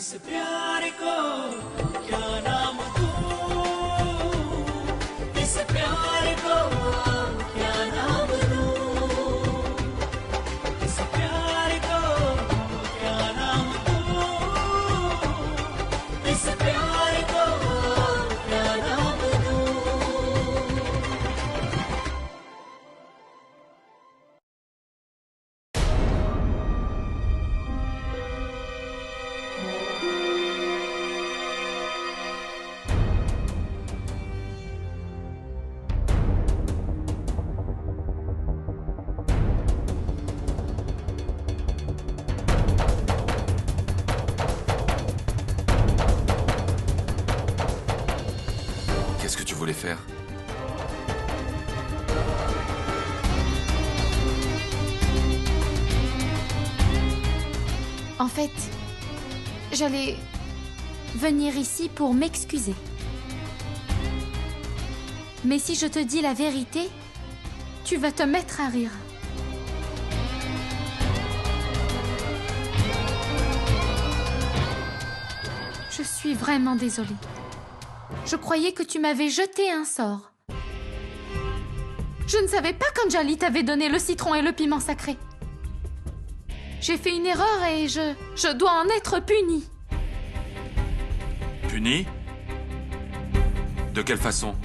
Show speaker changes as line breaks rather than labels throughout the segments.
इस प्यार को क्या नाम दूं, इस प्यार को क्या नाम दूं, इस प्यार को क्या नाम दूं, इस प्यार को क्या नाम दूं।
Qu'est-ce que tu voulais faire?
En fait, j'allais venir ici pour m'excuser. Mais si je te dis la vérité, tu vas te mettre à rire. Je suis vraiment désolée. Je croyais que tu m'avais jeté un sort. Je ne savais pas qu'Anjali t'avait donné le citron et le piment sacré. J'ai fait une erreur et je dois en être punie.
Puni? De quelle façon?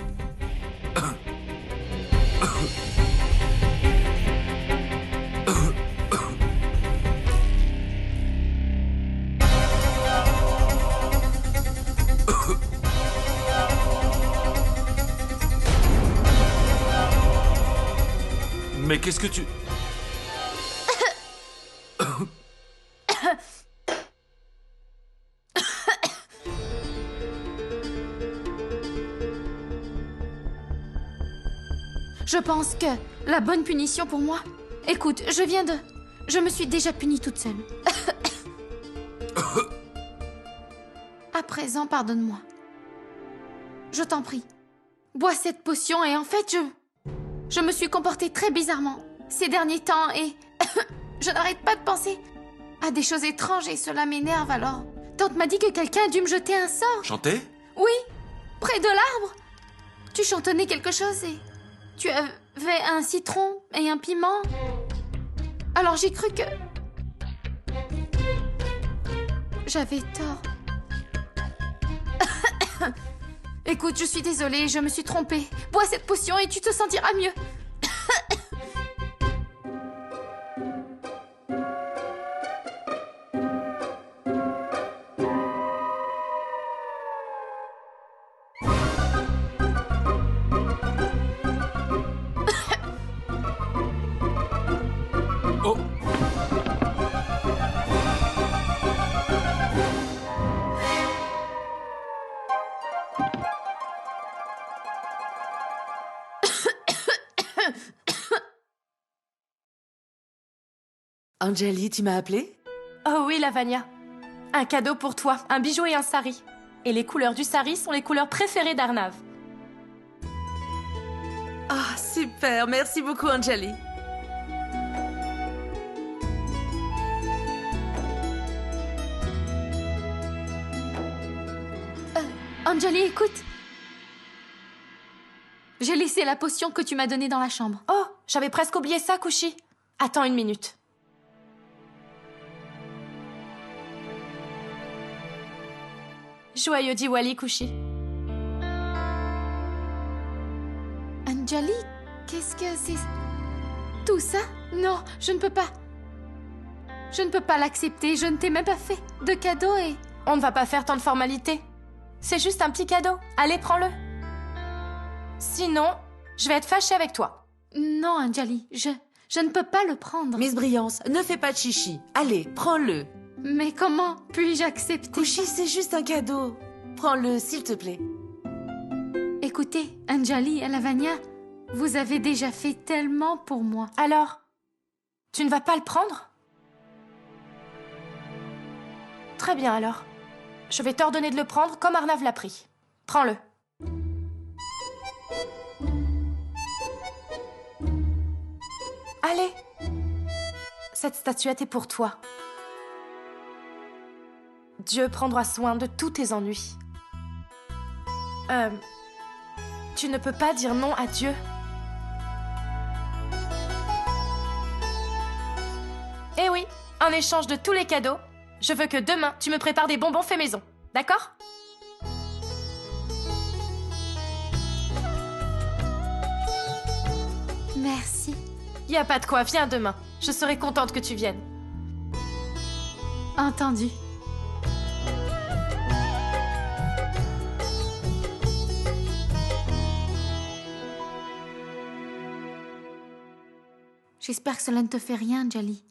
Mais qu'est-ce que tu...
Je pense que la bonne punition pour moi... Écoute, je me suis déjà punie toute seule. À présent, pardonne-moi. Je t'en prie. Bois cette potion et en fait, je me suis comportée très bizarrement ces derniers temps et... je n'arrête pas de penser à des choses étranges et cela m'énerve alors. Tante m'a dit que quelqu'un a dû me jeter un sort.
Chanter?
Oui, près de l'arbre. Tu chantonnais quelque chose et... Tu avais un citron et un piment. Alors j'ai cru que... J'avais tort. Écoute, je suis désolée, je me suis trompée. Bois cette potion et tu te sentiras mieux.
Oh!
Anjali, tu m'as appelé?
Oh oui, Lavanya. Un cadeau pour toi, un bijou et un sari. Et les couleurs du sari sont les couleurs préférées d'Arnav.
Ah, super, merci beaucoup Anjali.
Anjali, écoute. J'ai laissé la potion que tu m'as donnée dans la chambre.
Oh, j'avais presque oublié ça, Kushi. Attends une minute. Joyeux Diwali, Kushi.
Anjali, qu'est-ce que c'est... Tout ça? Non, je ne peux pas. Je ne peux pas l'accepter, je ne t'ai même pas fait de cadeau et...
On ne va pas faire tant de formalités. C'est juste un petit cadeau. Allez, prends-le. Sinon, je vais être fâchée avec toi.
Non, Anjali, je ne peux pas le prendre.
Miss Brillance, ne fais pas de chichi. Allez, prends-le.
Mais comment puis-je accepter?
Kushi, c'est juste un cadeau. Prends-le, s'il te plaît.
Écoutez, Anjali et Lavanya, vous avez déjà fait tellement pour moi.
Alors, tu ne vas pas le prendre? Très bien alors. Je vais t'ordonner de le prendre comme Arnav l'a pris. Prends-le. Allez. Cette statuette est pour toi. Dieu prendra soin de tous tes ennuis. Tu ne peux pas dire non à Dieu. Eh oui, en échange de tous les cadeaux, je veux que demain, tu me prépares des bonbons faits maison. D'accord?
Merci.
Y a pas de quoi, viens demain. Je serai contente que tu viennes.
Entendu. J'espère que cela ne te fait rien, Djali.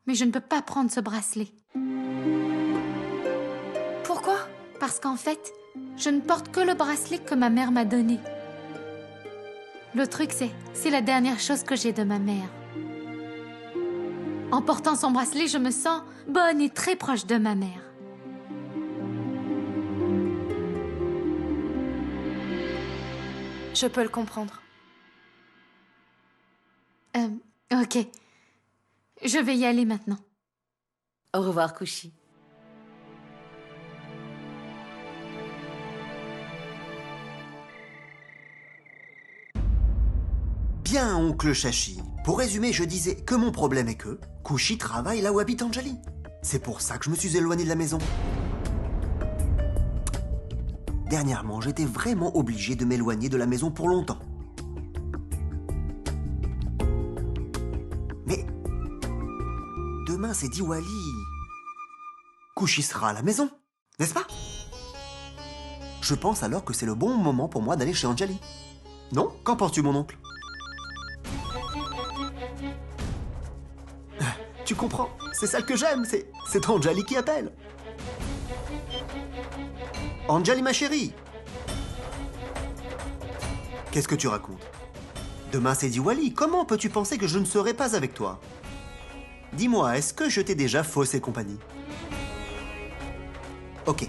Mais je ne peux pas prendre ce bracelet.
Pourquoi?
Parce qu'en fait, je ne porte que le bracelet que ma mère m'a donné. Le truc, c'est la dernière chose que j'ai de ma mère. En portant son bracelet, je me sens bonne et très proche de ma mère.
Je peux le comprendre.
Ok. Je vais y aller maintenant.
Au revoir, Kushi.
Bien, oncle Shashi. Pour résumer, je disais que mon problème est que Kushi travaille là où habite Anjali. C'est pour ça que je me suis éloigné de la maison. Dernièrement, j'étais vraiment obligé de m'éloigner de la maison pour longtemps. Mais demain, c'est Diwali. Kushi sera à la maison, n'est-ce pas? Je pense alors que c'est le bon moment pour moi d'aller chez Anjali. Non? Qu'en penses-tu, mon oncle? Tu comprends? C'est ça que j'aime, c'est Anjali qui appelle. Anjali, ma chérie. Qu'est-ce que tu racontes? Demain, c'est Diwali. Comment peux-tu penser que je ne serai pas avec toi? Dis-moi, est-ce que je t'ai déjà faussé compagnie? Ok.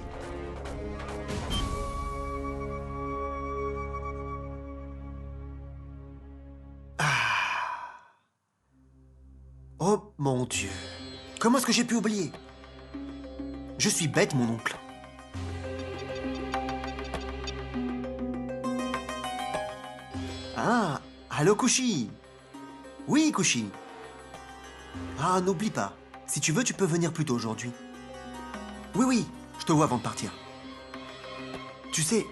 Oh mon Dieu. Comment est-ce que j'ai pu oublier? Je suis bête, mon oncle. Ah, allô Kushi. Oui, Kushi. Ah, n'oublie pas. Si tu veux, tu peux venir plus tôt aujourd'hui. Oui, oui, je te vois avant de partir. Tu sais,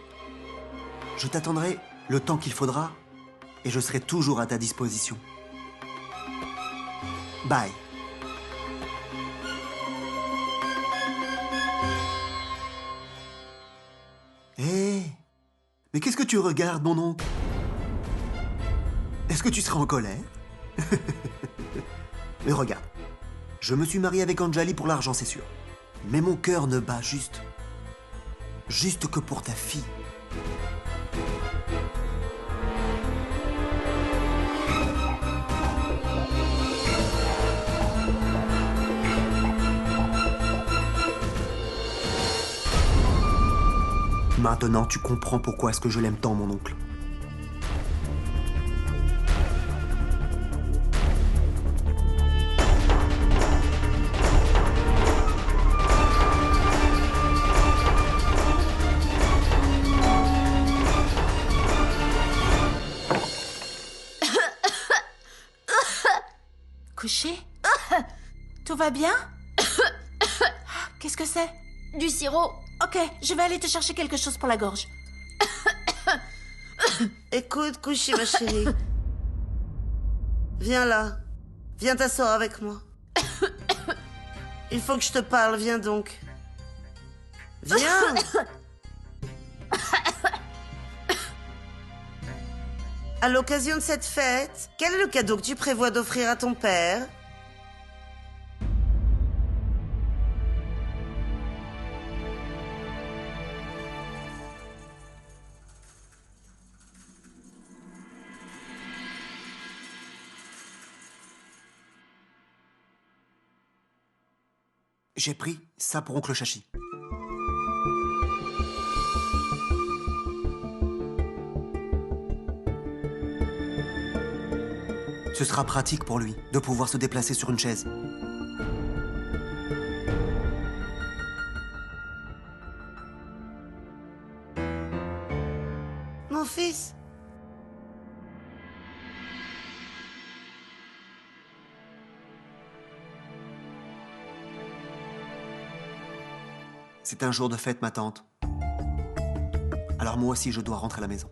je t'attendrai le temps qu'il faudra et je serai toujours à ta disposition. Bye. Hé, mais qu'est-ce que tu regardes, mon oncle? Est-ce que tu seras en colère? Mais regarde, je me suis marié avec Anjali pour l'argent, c'est sûr. Mais mon cœur ne bat juste que pour ta fille. Maintenant, tu comprends pourquoi est-ce que je l'aime tant, mon oncle.
Couché? Tout va bien? Qu'est-ce que c'est?
Du sirop.
Ok, je vais aller te chercher quelque chose pour la gorge.
Écoute, Kushi, ma chérie. Viens là. Viens t'asseoir avec moi. Il faut que je te parle, viens donc. Viens. À l'occasion de cette fête, quel est le cadeau que tu prévois d'offrir à ton père?
J'ai pris ça pour oncle Shashi. Ce sera pratique pour lui de pouvoir se déplacer sur une chaise. C'est un jour de fête, ma tante. Alors moi aussi, je dois rentrer à la maison.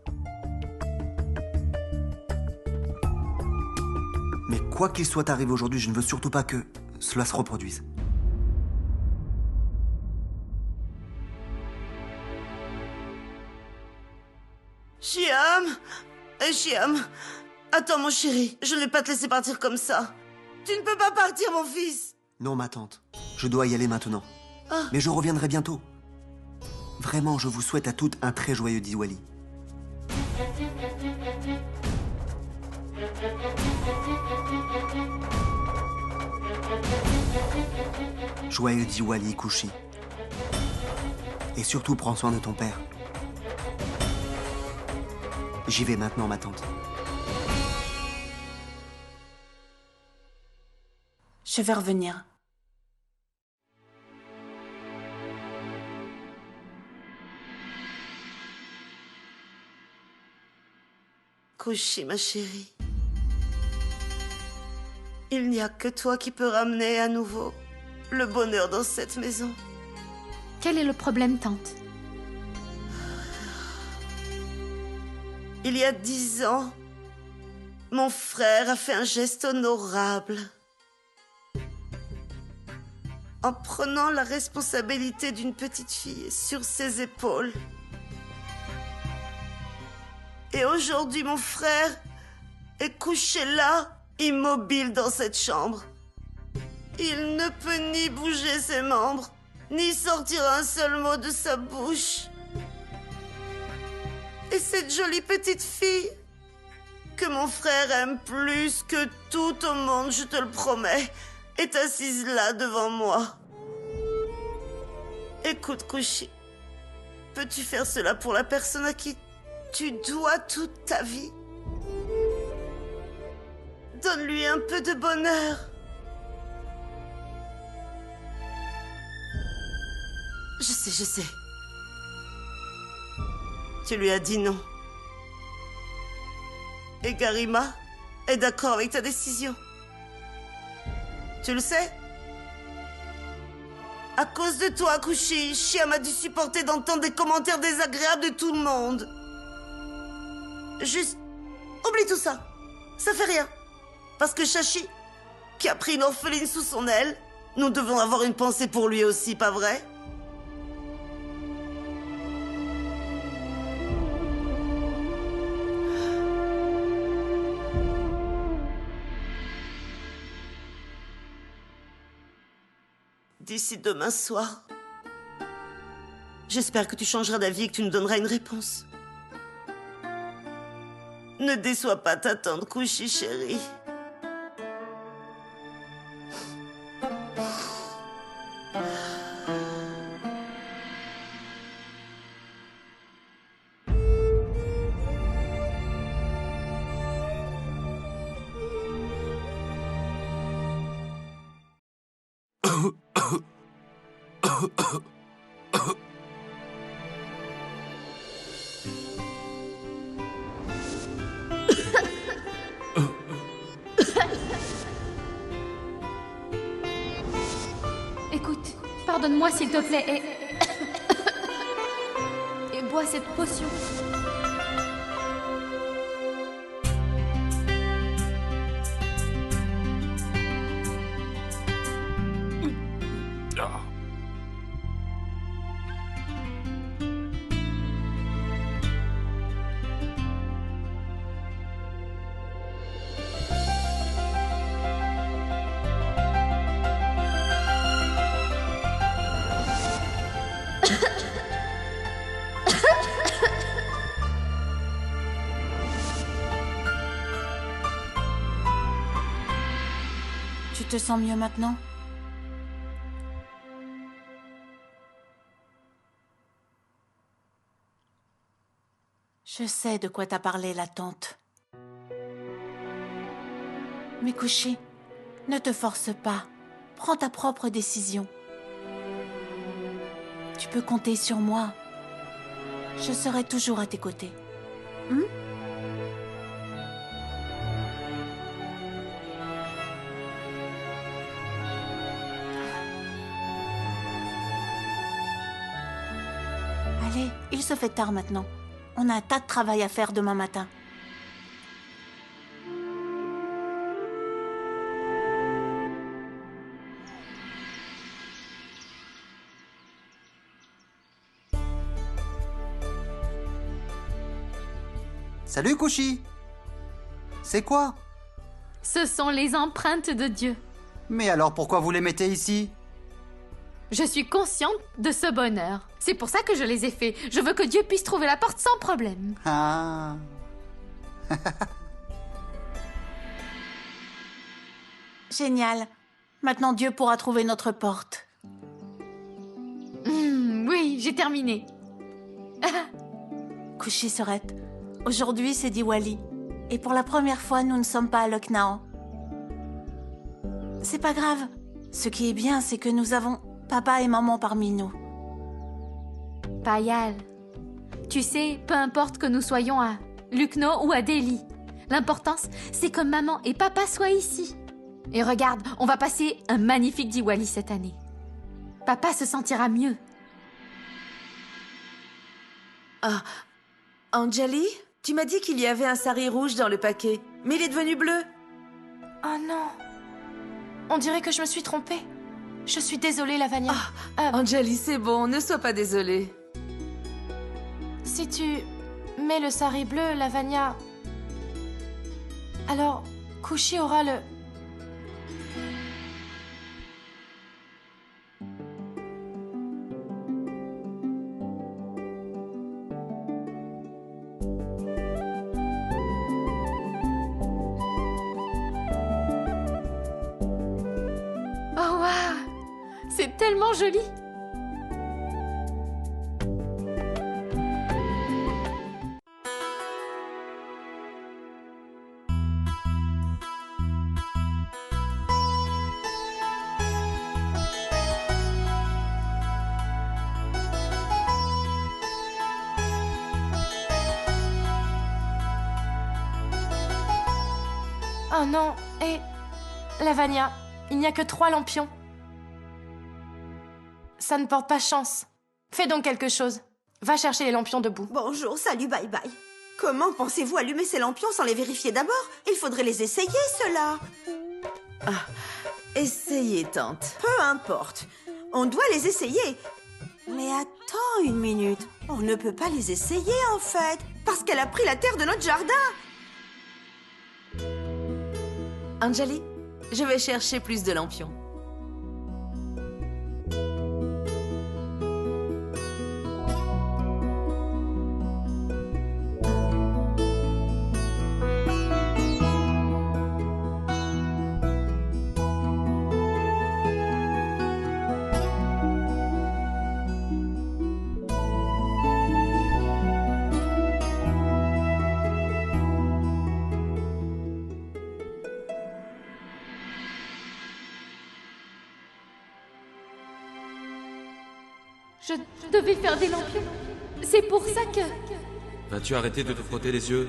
Mais quoi qu'il soit arrivé aujourd'hui, je ne veux surtout pas que cela se reproduise.
Chiam! Chiam! Attends, mon chéri, je ne vais pas te laisser partir comme ça. Tu ne peux pas partir, mon fils!
Non, ma tante, je dois y aller maintenant.
Ah.
Mais je reviendrai bientôt. Vraiment, je vous souhaite à toutes un très joyeux Diwali. Joyeux Diwali, Kushi. Et surtout, prends soin de ton père. J'y vais maintenant, ma tante.
Je vais revenir.
Kushi, ma chérie. Il n'y a que toi qui peux ramener à nouveau le bonheur dans cette maison.
Quel est le problème, tante?
Il y a 10 ans, mon frère a fait un geste honorable. En prenant la responsabilité d'une petite fille sur ses épaules. Et aujourd'hui, mon frère est couché là, immobile dans cette chambre. Il ne peut ni bouger ses membres, ni sortir un seul mot de sa bouche. Et cette jolie petite fille, que mon frère aime plus que tout au monde, je te le promets, est assise là devant moi. Écoute, Kushi, peux-tu faire cela pour la personne à qui tu dois toute ta vie? Donne-lui un peu de bonheur. Je sais. Tu lui as dit non. Et Garima est d'accord avec ta décision. Tu le sais? À cause de toi, Kushi, Chiam a dû supporter d'entendre des commentaires désagréables de tout le monde. Juste, oublie tout ça. Ça fait rien. Parce que Shashi, qui a pris une orpheline sous son aile, nous devons avoir une pensée pour lui aussi, pas vrai? D'ici demain soir, j'espère que tu changeras d'avis et que tu nous donneras une réponse. Ne déçois pas ta tante Kushi, chérie.
Écoute, pardonne-moi s'il te plaît et bois cette potion.
Ah.
Tu te sens mieux maintenant? Je sais de quoi t'a parlé la tante. Mais Kushi, ne te force pas. Prends ta propre décision. Tu peux compter sur moi. Je serai toujours à tes côtés. se fait tard maintenant. On a un tas de travail à faire demain matin.
Salut, Kushi. C'est quoi?
Ce sont les empreintes de Dieu.
Mais alors pourquoi vous les mettez ici?
Je suis consciente de ce bonheur. C'est pour ça que je les ai faits. Je veux que Dieu puisse trouver la porte sans problème.
Ah.
Génial. Maintenant, Dieu pourra trouver notre porte.
Oui, j'ai terminé.
Kushi Sorette, aujourd'hui c'est Diwali. Et pour la première fois, nous ne sommes pas à Lucknow. C'est pas grave. Ce qui est bien, c'est que nous avons papa et maman parmi nous.
Payal, tu sais, peu importe que nous soyons à Lucknow ou à Delhi, l'importance, c'est que maman et papa soient ici. Et regarde, on va passer un magnifique Diwali cette année. Papa se sentira mieux.
Ah, Anjali, tu m'as dit qu'il y avait un sari rouge dans le paquet, mais il est devenu bleu.
Oh non. On dirait que je me suis trompée. Je suis désolée, Lavanya.
Anjali, c'est bon, ne sois pas désolée.
Si tu mets le sari bleu, Lavanya, alors Kushi aura le...
Oh waouh, c'est tellement joli.
Oh non, et... Lavanya, il n'y a que 3 lampions. Ça ne porte pas chance. Fais donc quelque chose. Va chercher les lampions debout.
Bonjour, salut, bye bye. Comment pensez-vous allumer ces lampions sans les vérifier d'abord? Il faudrait les essayer, ceux-là.
Essayez, tante.
Peu importe. On doit les essayer. Mais attends une minute. On ne peut pas les essayer, en fait. Parce qu'elle a pris la terre de notre jardin.
Anjali, je vais chercher plus de lampions.
Je devais faire des lampions. C'est pour ça que...
Vas-tu arrêter de te frotter les yeux?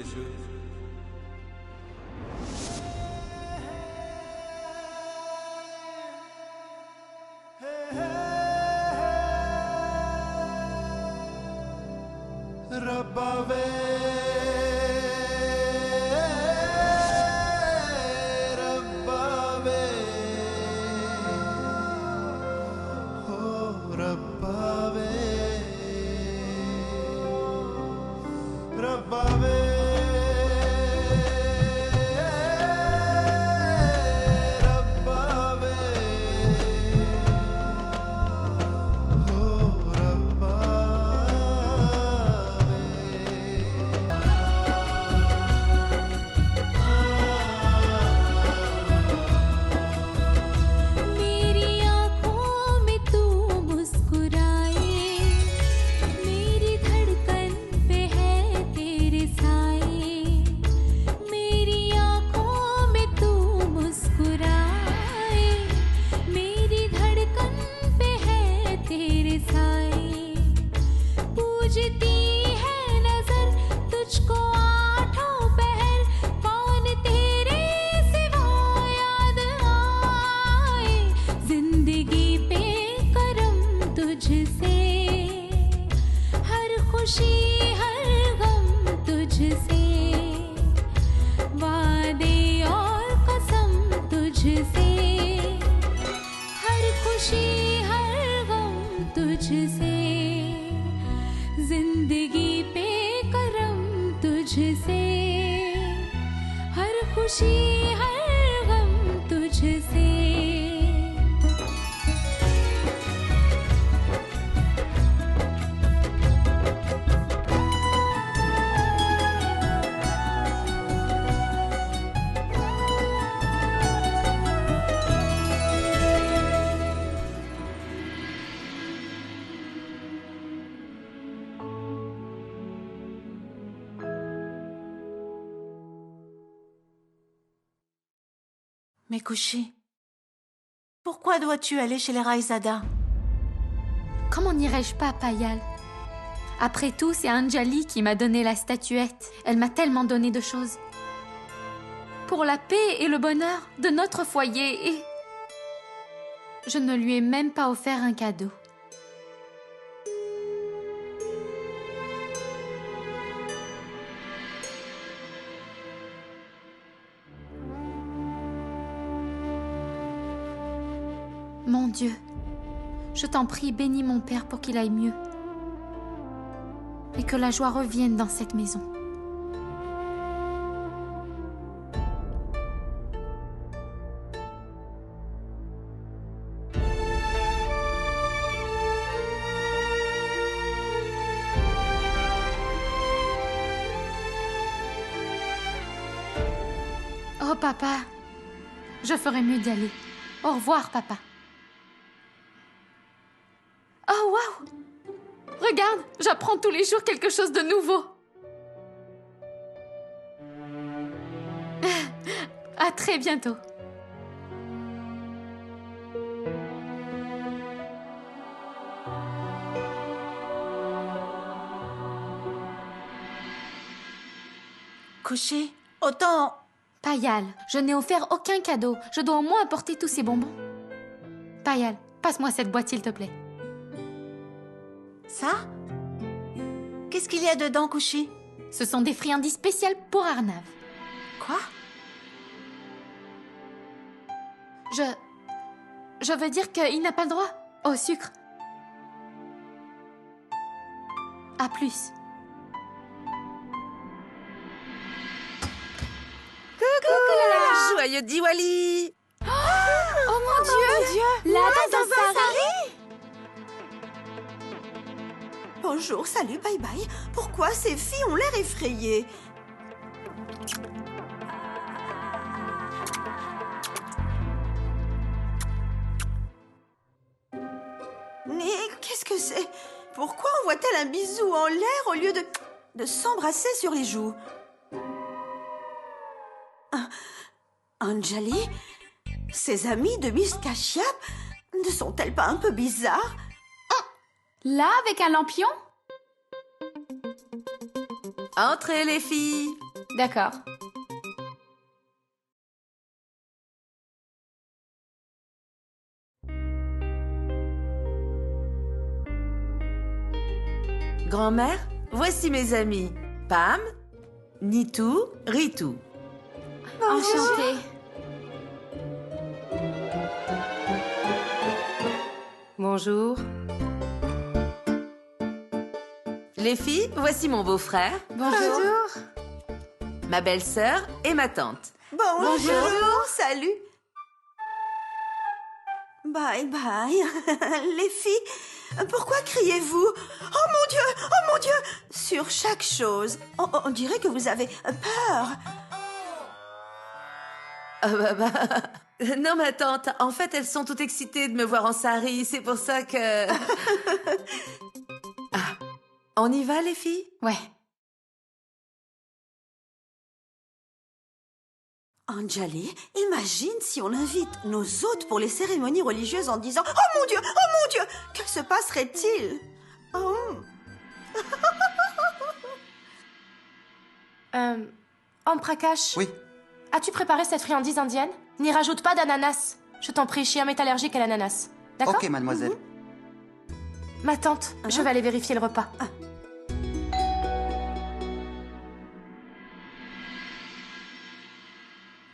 खुशी है गम तुझसे
Mais Kushi, pourquoi dois-tu aller chez les Raizada?
Comment n'irais-je pas, Payal? Après tout, c'est Anjali qui m'a donné la statuette. Elle m'a tellement donné de choses. Pour la paix et le bonheur de notre foyer et... Je ne lui ai même pas offert un cadeau. Mon Dieu, je t'en prie, bénis mon père pour qu'il aille mieux. Et que la joie revienne dans cette maison. Oh papa, je ferais mieux d'y aller. Au revoir papa. Oh, waouh! Regarde, j'apprends tous les jours quelque chose de nouveau. À très bientôt.
Kushi, autant...
Payal, je n'ai offert aucun cadeau. Je dois au moins apporter tous ces bonbons. Payal, passe-moi cette boîte s'il te plaît.
Ça? Qu'est-ce qu'il y a dedans, Kushi?
Ce sont des friandises spéciales pour Arnav.
Quoi?
Je veux dire qu'il n'a pas le droit au sucre. À plus.
Coucou! Joyeux Diwali!
Oh mon Dieu!
Là, dans un sari. Bonjour, salut, bye bye. Pourquoi ces filles ont l'air effrayées? Mais qu'est-ce que c'est? Pourquoi envoie-t-elle un bisou en l'air au lieu de s'embrasser sur les joues? Anjali? Ses amies de Miss Kashyap ne sont-elles pas un peu bizarres?
Là, avec un lampion?
Entrez les filles!
D'accord.
Grand-mère, voici mes amis. Pam, Nitu, Ritu.
Enchantée.
Bonjour. Les filles, voici mon beau-frère.
Bonjour.
Ma belle-sœur et ma tante.
Bonjour, salut. Bye bye. Les filles, pourquoi criez-vous? Oh mon Dieu, sur chaque chose. On dirait que vous avez peur.
Non, ma tante, en fait, elles sont toutes excitées de me voir en sari. C'est pour ça que... Ah, on y va, les filles?
Ouais.
Anjali, imagine si on invite nos hôtes pour les cérémonies religieuses en disant « Oh mon Dieu, que se passerait-il »
Om Prakash.
Oui.
As-tu préparé cette friandise indienne? N'y rajoute pas d'ananas. Je t'en prie, Chiam est allergique à l'ananas. D'accord?
Ok, mademoiselle.
Ma tante, je vais aller vérifier le repas.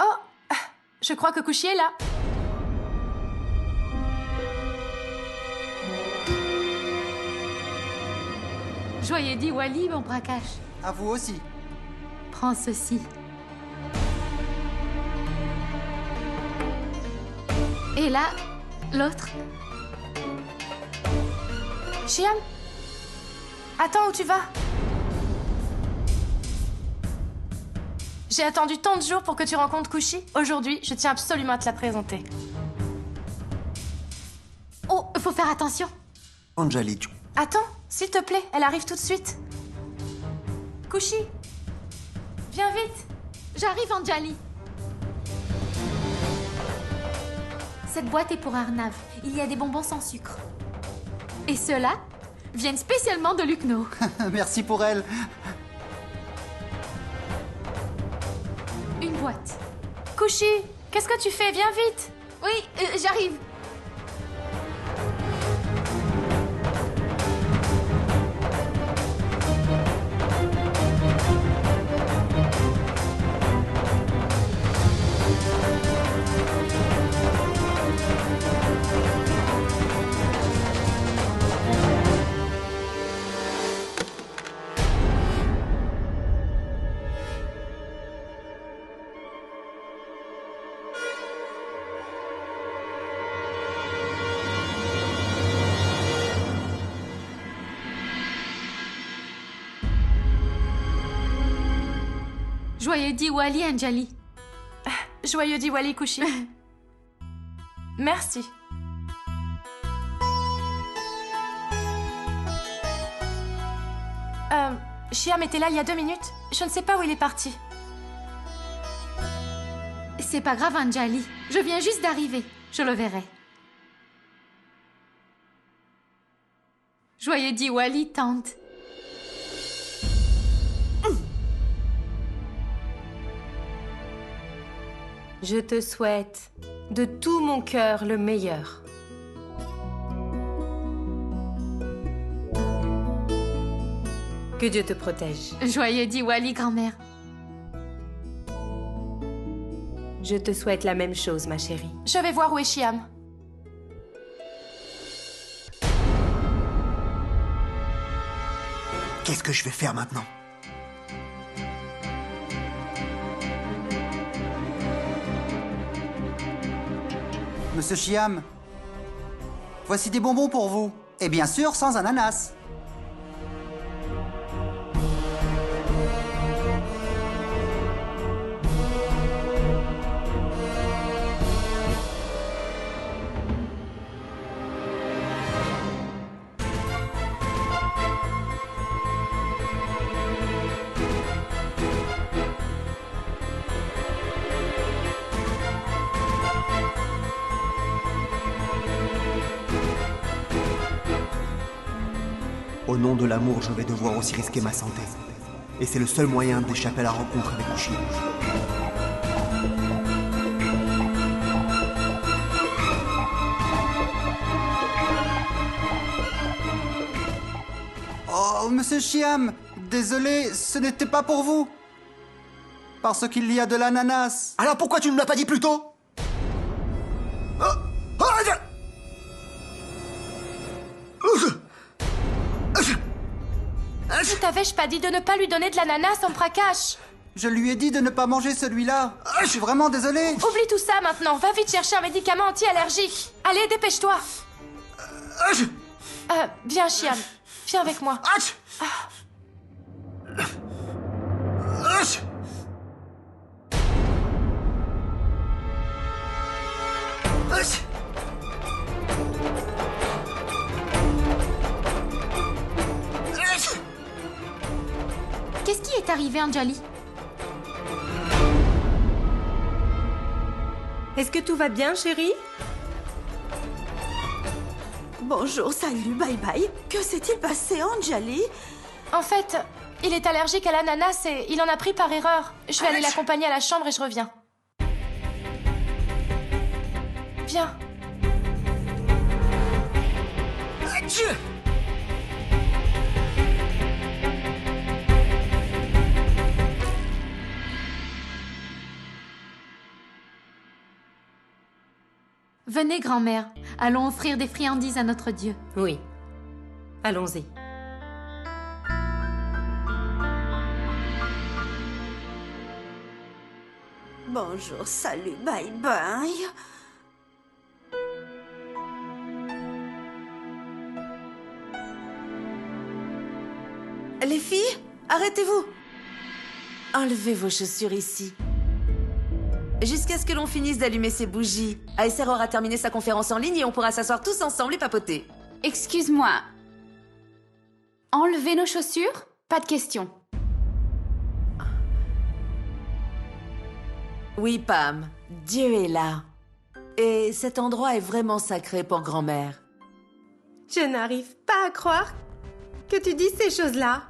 Oh, je crois que Kushi est là.
Joyeux Diwali, mon Prakash.
À vous aussi.
Prends ceci. Et là, l'autre.
Shiam? Attends, où tu vas? J'ai attendu tant de jours pour que tu rencontres Kushi. Aujourd'hui, je tiens absolument à te la présenter.
Oh, faut faire attention.
Anjali,
Attends, s'il te plaît, elle arrive tout de suite. Kushi, viens vite.
J'arrive, Anjali. Cette boîte est pour Arnav. Il y a des bonbons sans sucre. Et ceux-là viennent spécialement de Lucknow.
Merci pour elle.
Une boîte.
Kushi, qu'est-ce que tu fais? Viens vite.
Oui, j'arrive. Joyeux Diwali, Anjali.
Joyeux Diwali, Kushi. Merci. Shiam était là il y a 2 minutes. Je ne sais pas où il est parti.
C'est pas grave, Anjali. Je viens juste d'arriver. Je le verrai. Joyeux Diwali, tante.
Je te souhaite de tout mon cœur le meilleur. Que Dieu te protège.
Joyeux Diwali, grand-mère.
Je te souhaite la même chose, ma chérie.
Je vais voir où est Shiam.
Qu'est-ce que je vais faire maintenant?
Monsieur Shiam, voici des bonbons pour vous. Et bien sûr, sans ananas.
Au nom de l'amour, je vais devoir aussi risquer ma santé. Et c'est le seul moyen d'échapper à la rencontre avec Kushi.
Oh, monsieur Shiam, désolé, ce n'était pas pour vous. Parce qu'il y a de l'ananas.
Alors pourquoi tu ne me l'as pas dit plus tôt?
Je t'avais-je pas dit de ne pas lui donner de l'ananas en Prakash?
Je lui ai dit de ne pas manger celui-là. Je suis vraiment désolé.
Oublie tout ça maintenant. Va vite chercher un médicament anti-allergique. Allez, dépêche-toi. Viens, Shiam. Viens avec moi.
Qu'est-ce qui est arrivé, Anjali?
Est-ce que tout va bien, chérie?
Bonjour, salut, bye bye. Que s'est-il passé, Anjali?
En fait, il est allergique à l'ananas et il en a pris par erreur. Je vais aller l'accompagner à la chambre et je reviens. Viens.
Venez, grand-mère. Allons offrir des friandises à notre Dieu.
Oui. Allons-y.
Bonjour, salut, bye bye.
arrêtez-vous. Enlevez vos chaussures ici. Jusqu'à ce que l'on finisse d'allumer ces bougies. Aesser aura terminé sa conférence en ligne et on pourra s'asseoir tous ensemble et papoter.
Excuse-moi. Enlever nos chaussures? Pas de question.
Oui, Pam, Dieu est là. Et cet endroit est vraiment sacré pour grand-mère.
Je n'arrive pas à croire que tu dis ces choses-là.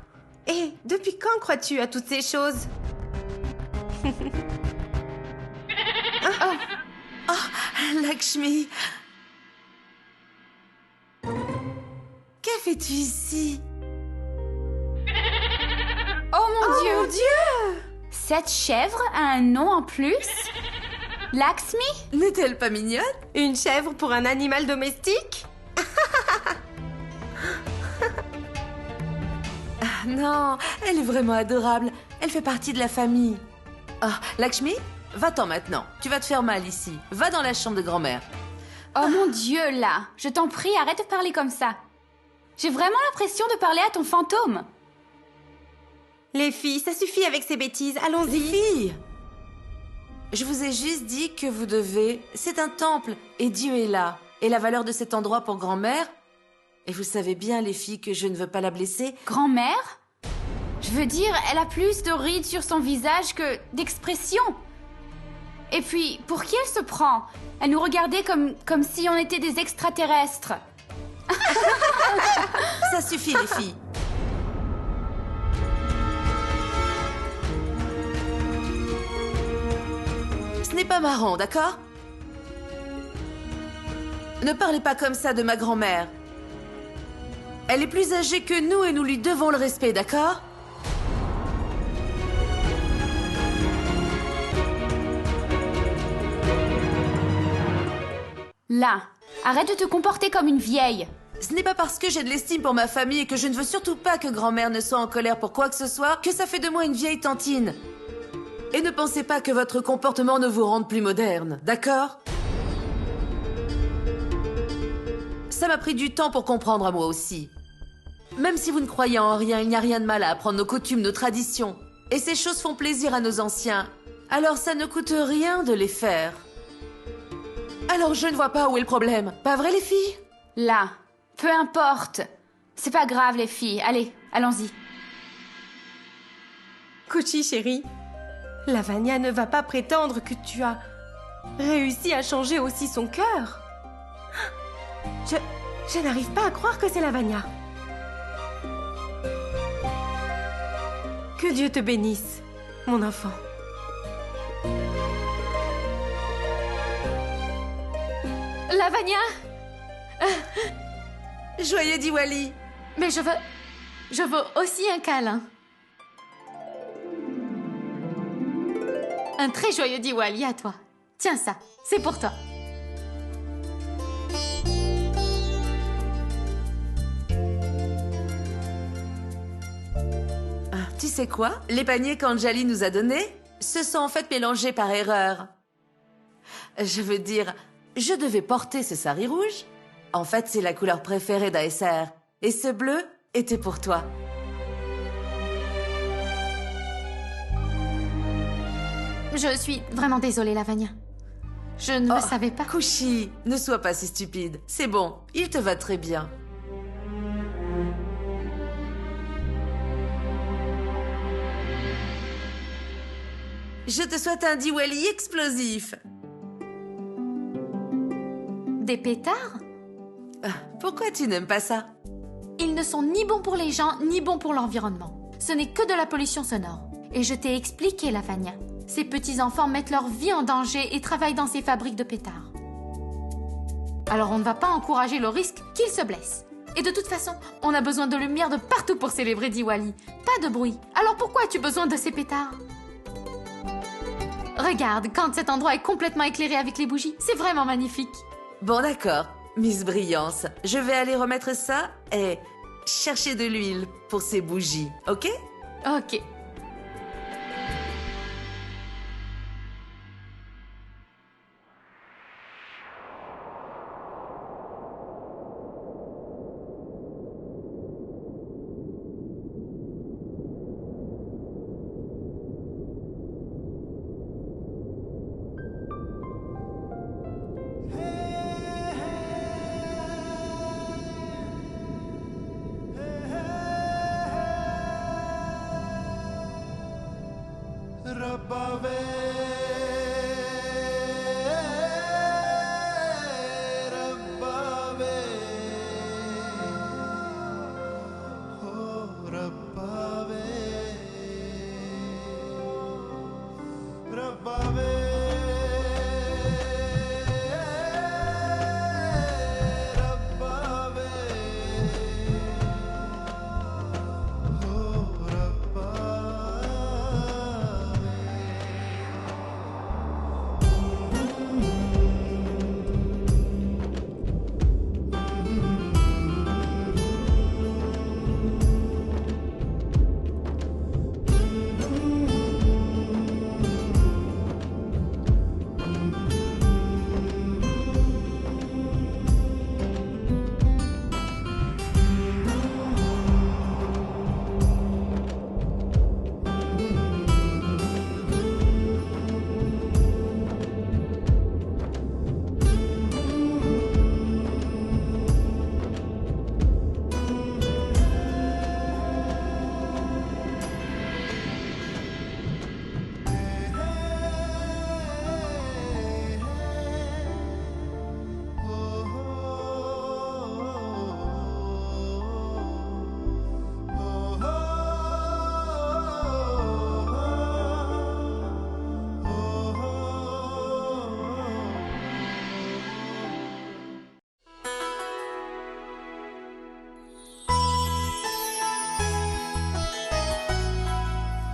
Et depuis quand crois-tu à toutes ces choses?
Oh, Lakshmi. Que fais-tu ici?
Oh mon Dieu!
Mon Dieu!
Cette chèvre a un nom en plus? Lakshmi?
N'est-elle pas mignonne?
Une chèvre pour un animal domestique?
Ah non, elle est vraiment adorable. Elle fait partie de la famille. Ah, Lakshmi, va-t'en maintenant. Tu vas te faire mal ici. Va dans la chambre de grand-mère.
Oh mon Dieu, là! Je t'en prie, arrête de parler comme ça. J'ai vraiment l'impression de parler à ton fantôme.
Les filles, ça suffit avec ces bêtises. Allons-y.
Les filles! Je vous ai juste dit que vous devez... C'est un temple, et Dieu est là. Et la valeur de cet endroit pour grand-mère... Et vous savez bien, les filles, que je ne veux pas la blesser.
Grand-mère? Je veux dire, elle a plus de rides sur son visage que d'expression. Et puis, pour qui elle se prend? Elle nous regardait comme si on était des extraterrestres.
Ça suffit, les filles. Ce n'est pas marrant, d'accord? Ne parlez pas comme ça de ma grand-mère. Elle est plus âgée que nous et nous lui devons le respect, d'accord?
Là, arrête de te comporter comme une vieille.
Ce n'est pas parce que j'ai de l'estime pour ma famille et que je ne veux surtout pas que grand-mère ne soit en colère pour quoi que ce soit que ça fait de moi une vieille tantine. Et ne pensez pas que votre comportement ne vous rende plus moderne, d'accord? Ça m'a pris du temps pour comprendre à moi aussi. Même si vous ne croyez en rien, il n'y a rien de mal à apprendre nos coutumes, nos traditions. Et ces choses font plaisir à nos anciens. Alors ça ne coûte rien de les faire. Alors je ne vois pas où est le problème. Pas vrai, les filles?
Là, peu importe. C'est pas grave, les filles. Allez, allons-y.
Kuchi, chérie, Lavanya ne va pas prétendre que tu as réussi à changer aussi son cœur. Je n'arrive pas à croire que c'est Lavanya. Que Dieu te bénisse, mon enfant.
Lavanya!
Joyeux Diwali!
Mais je veux aussi un câlin. Un très joyeux Diwali à toi. Tiens ça, c'est pour toi.
Tu sais quoi? Les paniers qu'Anjali nous a donnés se sont en fait mélangés par erreur. Je veux dire, je devais porter ce sari rouge. En fait, c'est la couleur préférée d'Aesser. Et ce bleu était pour toi.
Je suis vraiment désolée, Lavanya. Je ne le savais pas.
Kushi, ne sois pas si stupide. C'est bon, il te va très bien. Je te souhaite un Diwali explosif.
Des pétards?
Pourquoi tu n'aimes pas ça?
Ils ne sont ni bons pour les gens, ni bons pour l'environnement. Ce n'est que de la pollution sonore. Et je t'ai expliqué, Lavanya. Ces petits-enfants mettent leur vie en danger et travaillent dans ces fabriques de pétards. Alors on ne va pas encourager le risque qu'ils se blessent. Et de toute façon, on a besoin de lumière de partout pour célébrer Diwali. Pas de bruit. Alors pourquoi as-tu besoin de ces pétards? Regarde, quand cet endroit est complètement éclairé avec les bougies, c'est vraiment magnifique.
Bon, d'accord, Miss Brillance. Je vais aller remettre ça et chercher de l'huile pour ces bougies, ok?
Ok.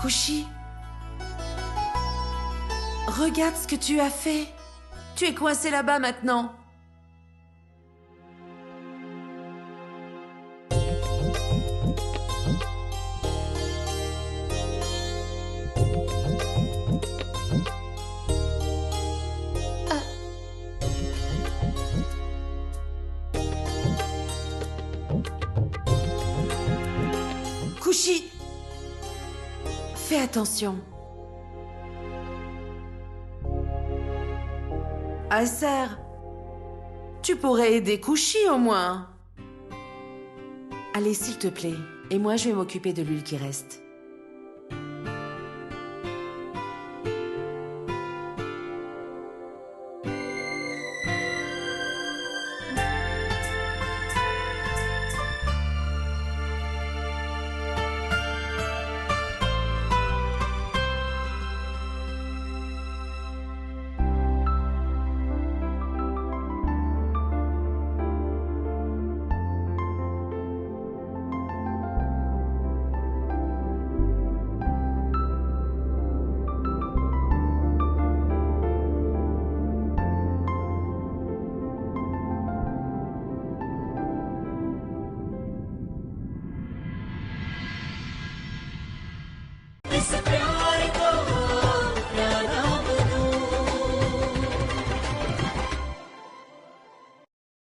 Kushi, regarde ce que tu as fait. Tu es coincé là-bas maintenant. Kushi, fais attention. Acer, tu pourrais aider Kushi au moins. Allez, s'il te plaît. Et moi, je vais m'occuper de l'huile qui reste.